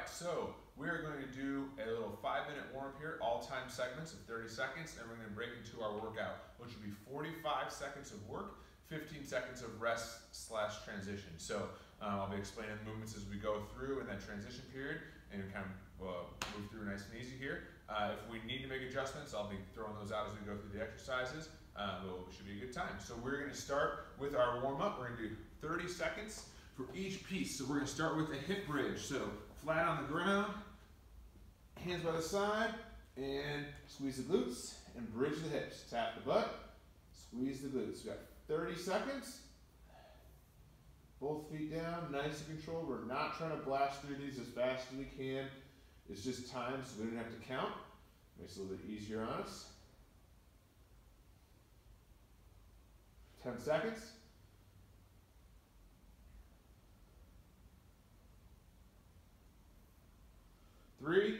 right, so we're going to do a little 5-minute warm-up here, all time segments of 30 seconds, and we're going to break into our workout, which will be 45 seconds of work, 15 seconds of rest / transition. So I'll be explaining the movements as we go through in that transition period, and kind of move through nice and easy here. If we need to make adjustments, I'll be throwing those out as we go through the exercises. It should be a good time. So we're going to start with our warm-up. We're going to do 30 seconds for each piece. So we're going to start with a hip bridge. So flat on the ground, hands by the side, and squeeze the glutes and bridge the hips. Tap the butt, squeeze the glutes. We got 30 seconds. Both feet down, nice and controlled. We're not trying to blast through these as fast as we can. It's just time, so we don't have to count. Makes it a little bit easier on us. 10 seconds. 3,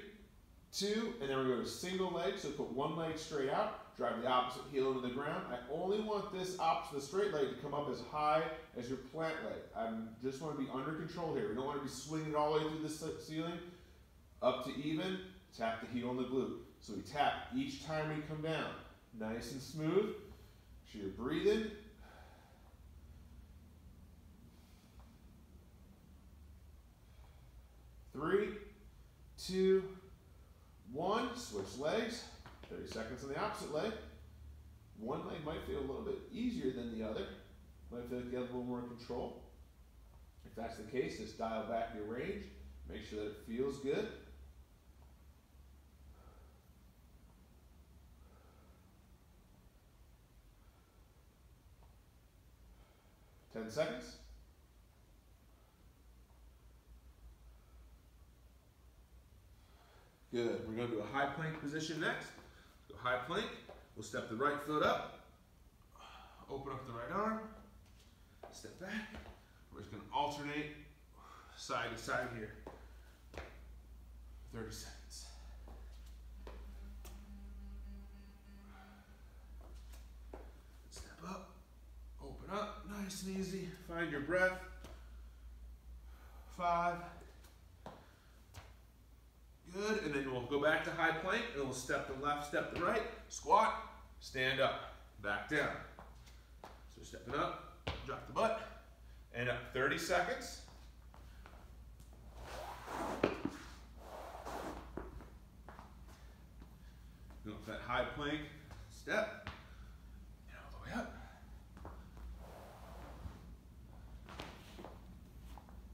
2, and then we're going to go to single leg. So put one leg straight out, drive the opposite heel into the ground. I only want this opposite, the straight leg, to come up as high as your plant leg. I just want to be under control here. We don't want to be swinging it all the way through the ceiling. Up to even, tap the heel and the glute. So we tap each time we come down. Nice and smooth. Make sure you're breathing. Three, 2, 1, switch legs, 30 seconds on the opposite leg. One leg might feel a little bit easier than the other. Might feel like you have a little more control. If that's the case, just dial back your range. Make sure that it feels good. Ten seconds. Good. We're going to do a high plank position next. So high plank. We'll step the right foot up. Open up the right arm. Step back. We're just going to alternate side to side here. 30 seconds. Step up. Open up. Nice and easy. Find your breath. 5. Good, and then we'll go back to high plank, and we'll step the left, step the right, squat, stand up, back down. So stepping up, drop the butt, and up 30 seconds. Go with that high plank, step, and all the way up.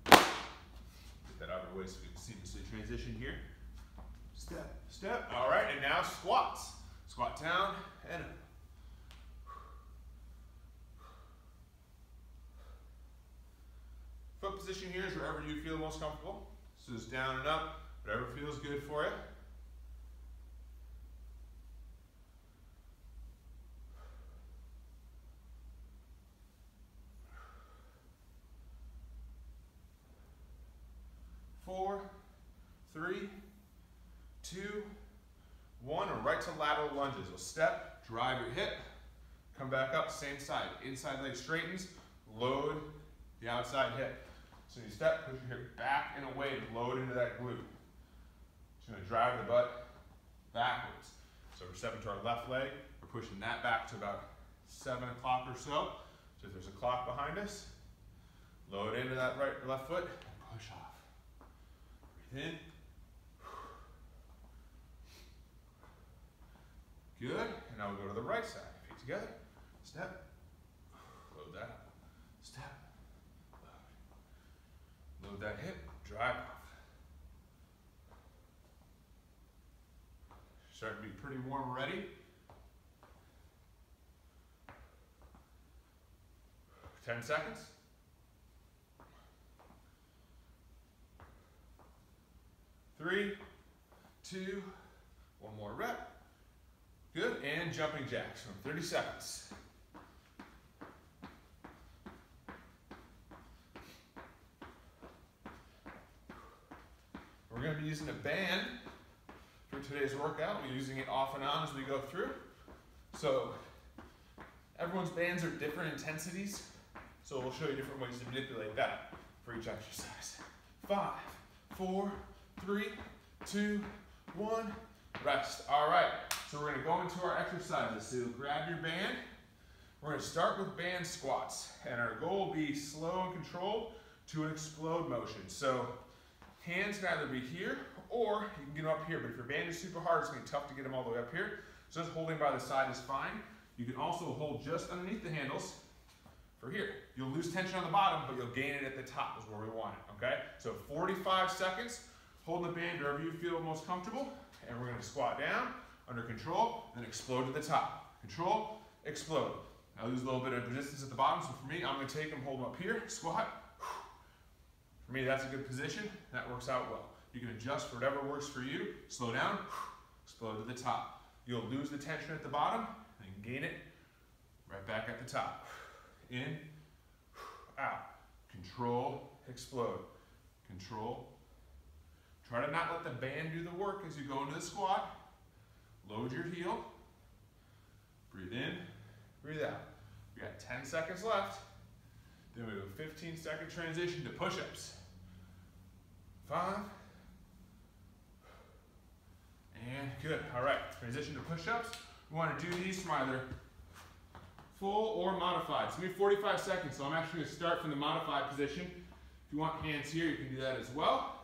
Get that out of the way so we can seamlessly transition here. Step, step. All right, and now squats. Squat down and up. Foot position here is wherever you feel most comfortable. So just down and up, whatever feels good for you. Four, 3, 2, 1, and right to lateral lunges. So step, drive your hip, come back up, same side. Inside leg straightens, load the outside hip. So you step, push your hip back and away, load into that glute. Just gonna drive the butt backwards. So we're stepping to our left leg, we're pushing that back to about 7 o'clock or so. So if there's a clock behind us, load into that right or left foot, and push off. Breathe in. Good, and now we'll go to the right side. Feet together, step, load that up, step, load. Load that hip, drive off. Starting to be pretty warm already. 10 seconds. 3, 2, 1 more rep. Good, and jumping jacks for 30 seconds. We're going to be using a band for today's workout. We're using it off and on as we go through. So everyone's bands are different intensities, so we'll show you different ways to manipulate that for each exercise. 5, 4, 3, 2, 1, rest. All right, so we're gonna go into our exercises. So grab your band. We're gonna start with band squats, and our goal will be slow and controlled to an explode motion. So hands can either be here, or you can get them up here, but if your band is super hard, it's gonna be tough to get them all the way up here. So just holding by the side is fine. You can also hold just underneath the handles for here. You'll lose tension on the bottom, but you'll gain it at the top is where we want it, okay? So 45 seconds, hold the band wherever you feel most comfortable, and we're gonna squat down, under control, then explode to the top. Control, explode. I lose a little bit of resistance at the bottom, so for me, I'm gonna take them, hold them up here, squat. For me, that's a good position. That works out well. You can adjust for whatever works for you. Slow down, explode to the top. You'll lose the tension at the bottom, and gain it right back at the top. In, out. Control, explode. Control. Try to not let the band do the work as you go into the squat. Load your heel. Breathe in, breathe out. We got 10 seconds left. Then we do a 15-second transition to push-ups. 5. And good. All right, transition to push-ups. We want to do these from either full or modified. It's going to be 45 seconds, so I'm actually going to start from the modified position. If you want hands here, you can do that as well.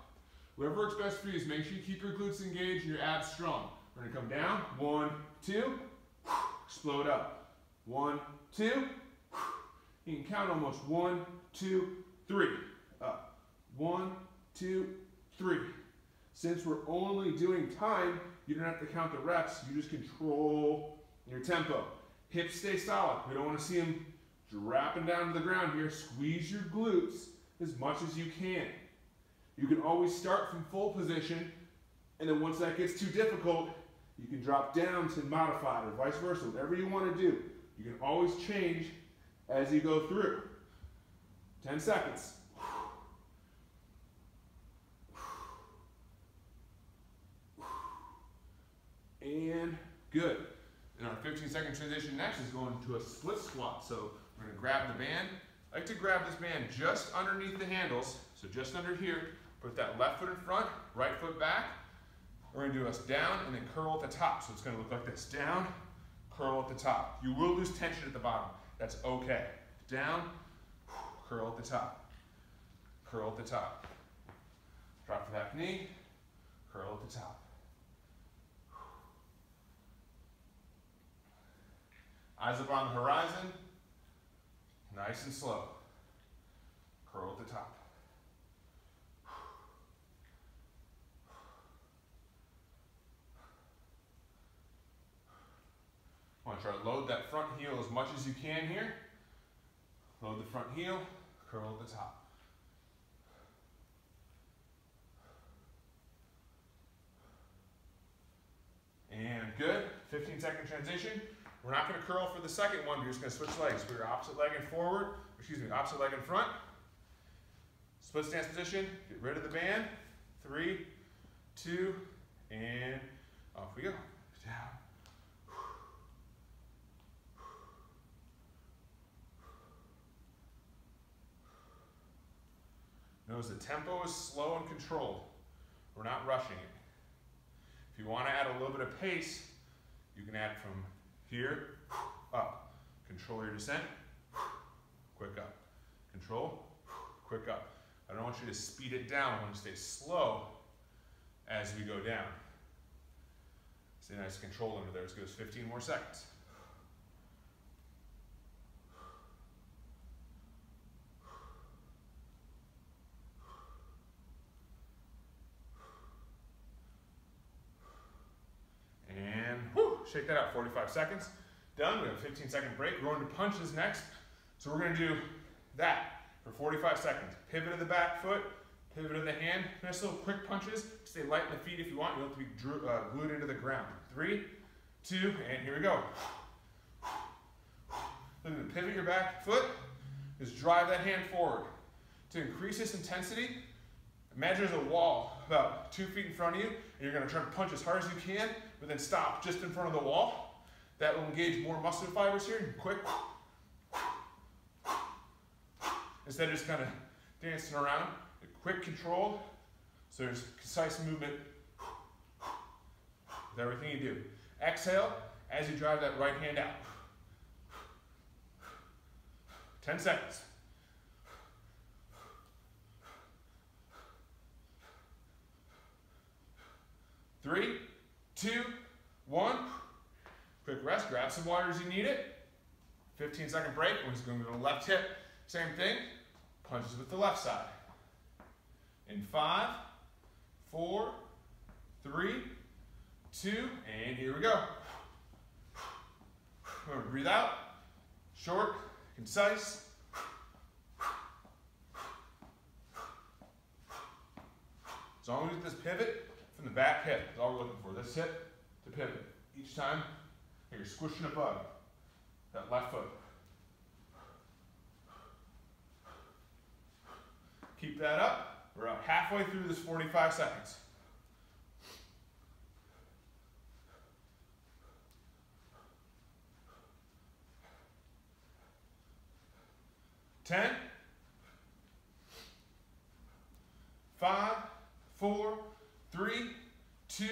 Whatever works best for you is make sure you keep your glutes engaged and your abs strong. We're going to come down. 1, 2. Explode up. 1, 2. You can count almost 1, 2, 3. Up. 1, 2, 3. Since we're only doing time, you don't have to count the reps. You just control your tempo. Hips stay solid. We don't want to see them dropping down to the ground here. Squeeze your glutes as much as you can. You can always start from full position, and then once that gets too difficult, you can drop down to modified or vice versa. Whatever you want to do, you can always change as you go through. 10 seconds. And good. And our 15-second transition next is going to a split squat. So we're going to grab the band. I like to grab this band just underneath the handles, so just under here. Put that left foot in front, right foot back. We're going to do us down and then curl at the top. So it's going to look like this. Down, curl at the top. You will lose tension at the bottom. That's okay. Down, curl at the top. Curl at the top. Drop the back knee, curl at the top. Eyes up on the horizon, nice and slow. Curl at the top. I want to try to load that front heel as much as you can here. Load the front heel, curl at the top. And good, 15-second transition. We're not going to curl for the second one, we're just going to switch legs. Put your opposite leg in forward, opposite leg in front. Split stance position, get rid of the band. 3, 2, and off we go. Down. Notice the tempo is slow and controlled. We're not rushing it. If you want to add a little bit of pace, you can add from here, up. Control your descent, quick up. Control, quick up. I don't want you to speed it down. I want you to stay slow as we go down. Stay nice control under there. Let's go 15 more seconds. And shake that out, 45 seconds. Done, we have a 15-second break. We're going to punches next. So we're gonna do that for 45 seconds. Pivot of the back foot, pivot of the hand. Nice little quick punches. Stay light in the feet if you want. You don't have to be glued into the ground. 3, 2, and here we go. Looking to pivot your back foot. Just drive that hand forward. To increase this intensity, imagine there's a wall about 2 feet in front of you, and you're gonna try to punch as hard as you can, but then stop just in front of the wall. That will engage more muscle fibers here. Quick. Instead of just kind of dancing around. Quick control. So there's concise movement with everything you do. Exhale as you drive that right hand out. 10 seconds. Three, two, one. Quick rest, grab some water as you need it. 15-second break, we're just going to go to the left hip. Same thing, punches with the left side. In 5, 4, 3, 2, and here we go. Remember, breathe out, short, concise. As long as we get this pivot from the back hip, that's all we're looking for. This hip to pivot. Each time, you're squishing above that left foot. Keep that up. We're about halfway through this 45 seconds. Ten, 5, 4, 3, 2,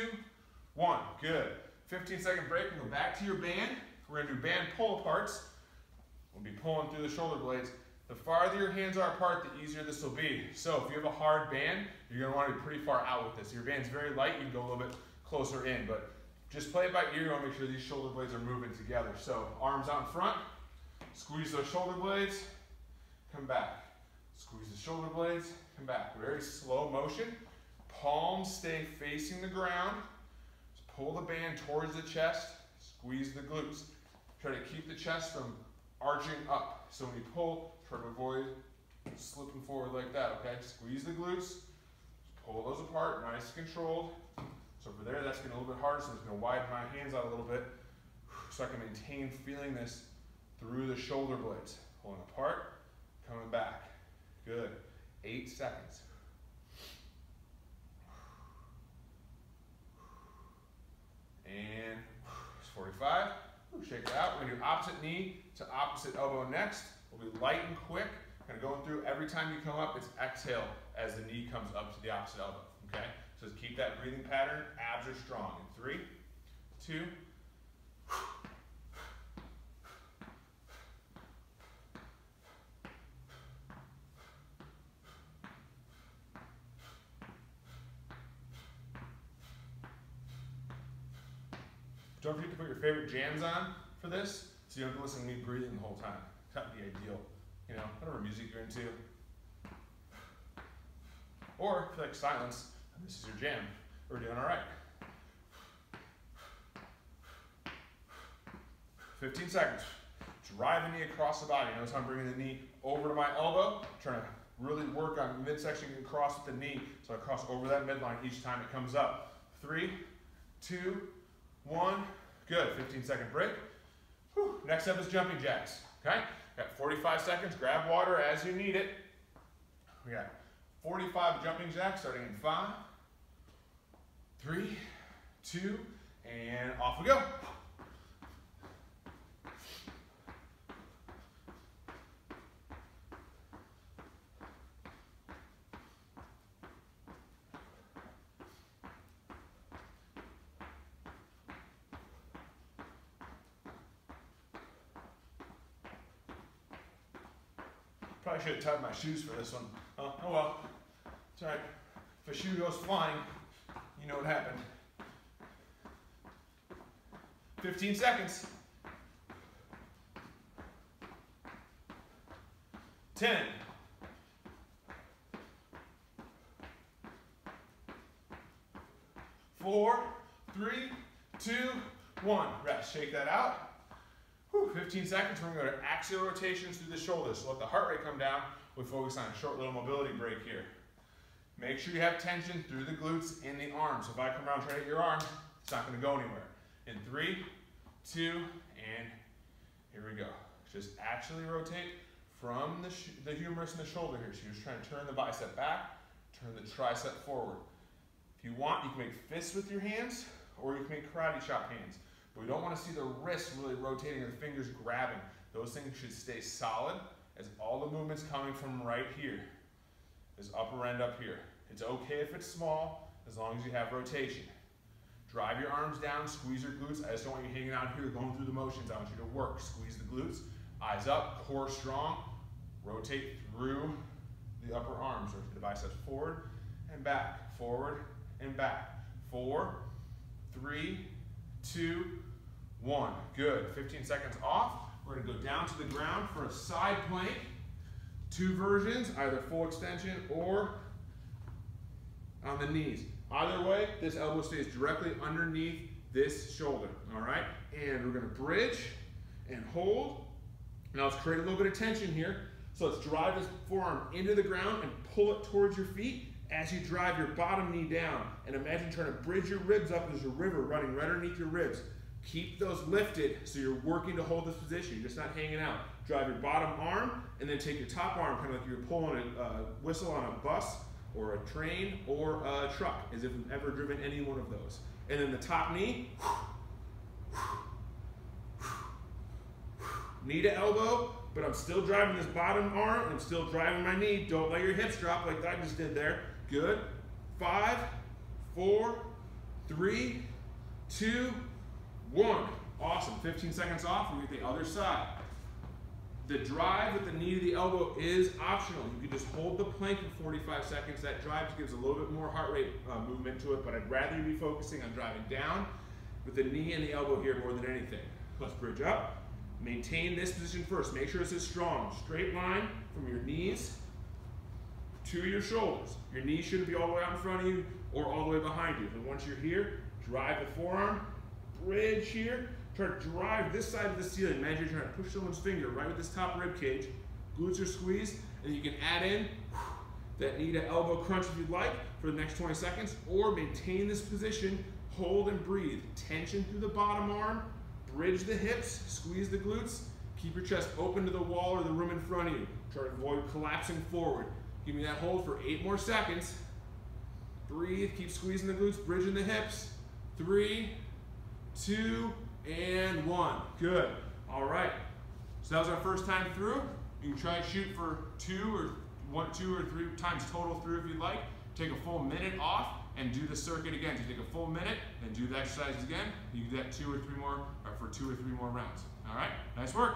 1. Good. 15-second break and go back to your band. We're going to do band pull aparts. We'll be pulling through the shoulder blades. The farther your hands are apart, the easier this will be. So if you have a hard band, you're going to want to be pretty far out with this. If your band's very light, you can go a little bit closer in, but just play it by ear. You want to make sure these shoulder blades are moving together. So arms out in front, squeeze those shoulder blades, come back. Squeeze the shoulder blades, come back. Very slow motion. Palms stay facing the ground. Just pull the band towards the chest, squeeze the glutes. Try to keep the chest from arching up. So when you pull, try to avoid slipping forward like that, okay? Squeeze the glutes, pull those apart, nice and controlled. So for there, that's getting a little bit harder, so I'm just gonna widen my hands out a little bit so I can maintain feeling this through the shoulder blades. Pulling apart, coming back. Good. 8 seconds. And 45. Shake it out. We're gonna do opposite knee to opposite elbow next. We'll be light and quick. Kind of going through every time you come up, it's exhale as the knee comes up to the opposite elbow. Okay? So just keep that breathing pattern. Abs are strong. In 3, 2. Don't forget to put your favorite jams on for this, so you don't have to listen to me breathing the whole time. That would be ideal. You know, whatever music you're into. Or if you like silence, this is your jam. We're doing all right. 15 seconds. Drive the knee across the body. Notice how I'm bringing the knee over to my elbow. Trying to really work on midsection and cross with the knee. So I cross over that midline each time it comes up. 3, 2, 1. Good. 15-second break. Whew. Next up is jumping jacks. Okay? Got 45 seconds. Grab water as you need it. We got 45 jumping jacks starting in 5, 3, 2, and off we go. Probably should have tied my shoes for this one. Oh well, it's all right. If a shoe goes flying, you know what happened. 15 seconds. 10. 4, 3, 2, 1. Rest. Shake that out. 15 seconds, we're going to go to axial rotations through the shoulders. So let the heart rate come down. We focus on a short little mobility break here. Make sure you have tension through the glutes and the arms. So if I come around and try to hit your arm, it's not going to go anywhere. In 3, 2, and here we go. Just axially rotate from the humerus and the shoulder here. So you're just trying to turn the bicep back, turn the tricep forward. If you want, you can make fists with your hands, or you can make karate chop hands. But we don't want to see the wrists really rotating or the fingers grabbing. Those things should stay solid as all the movement's coming from right here. This upper end up here. It's okay if it's small, as long as you have rotation. Drive your arms down, squeeze your glutes. I just don't want you hanging out here going through the motions. I want you to work. Squeeze the glutes, eyes up, core strong. Rotate through the upper arms, rotate the biceps forward and back, forward and back. 4, 3, 2, 1. Good. 15 seconds off. We're going to go down to the ground for a side plank. 2 versions, either full extension or on the knees. Either way, this elbow stays directly underneath this shoulder, all right? And we're gonna bridge and hold. Now let's create a little bit of tension here. So let's drive this forearm into the ground and pull it towards your feet as you drive your bottom knee down. And imagine trying to bridge your ribs up. There's a river running right underneath your ribs. Keep those lifted so you're working to hold this position. You're just not hanging out. Drive your bottom arm and then take your top arm, kind of like you're pulling a whistle on a bus or a train or a truck, as if you've ever driven any one of those. And then the top knee, knee to elbow, but I'm still driving this bottom arm, I'm still driving my knee. Don't let your hips drop like I just did there. Good. 5, 4, 3, 2, 1. Awesome. 15 seconds off, we get the other side. The drive with the knee to the elbow is optional. You can just hold the plank for 45 seconds. That drive just gives a little bit more heart rate movement to it, but I'd rather you be focusing on driving down with the knee and the elbow here more than anything. Let's bridge up. Maintain this position first. Make sure this is strong. Straight line from your knees to your shoulders. Your knees shouldn't be all the way out in front of you or all the way behind you. And once you're here, drive the forearm, bridge here. Try to drive this side of the ceiling. Imagine you're trying to push someone's finger right with this top rib cage. Glutes are squeezed, and you can add in that knee to elbow crunch if you'd like for the next 20 seconds, or maintain this position, hold and breathe. Tension through the bottom arm, bridge the hips, squeeze the glutes, keep your chest open to the wall or the room in front of you. Try to avoid collapsing forward. Give me that hold for 8 more seconds. Breathe, keep squeezing the glutes, bridging the hips. 3, 2, and 1. Good. All right. So that was our first time through. You can try and shoot for 2 or 3 times total through if you'd like. Take a full minute off and do the circuit again. So take a full minute, then do the exercises again. You can do that 2 or 3 more, or for 2 or 3 more rounds. All right. Nice work.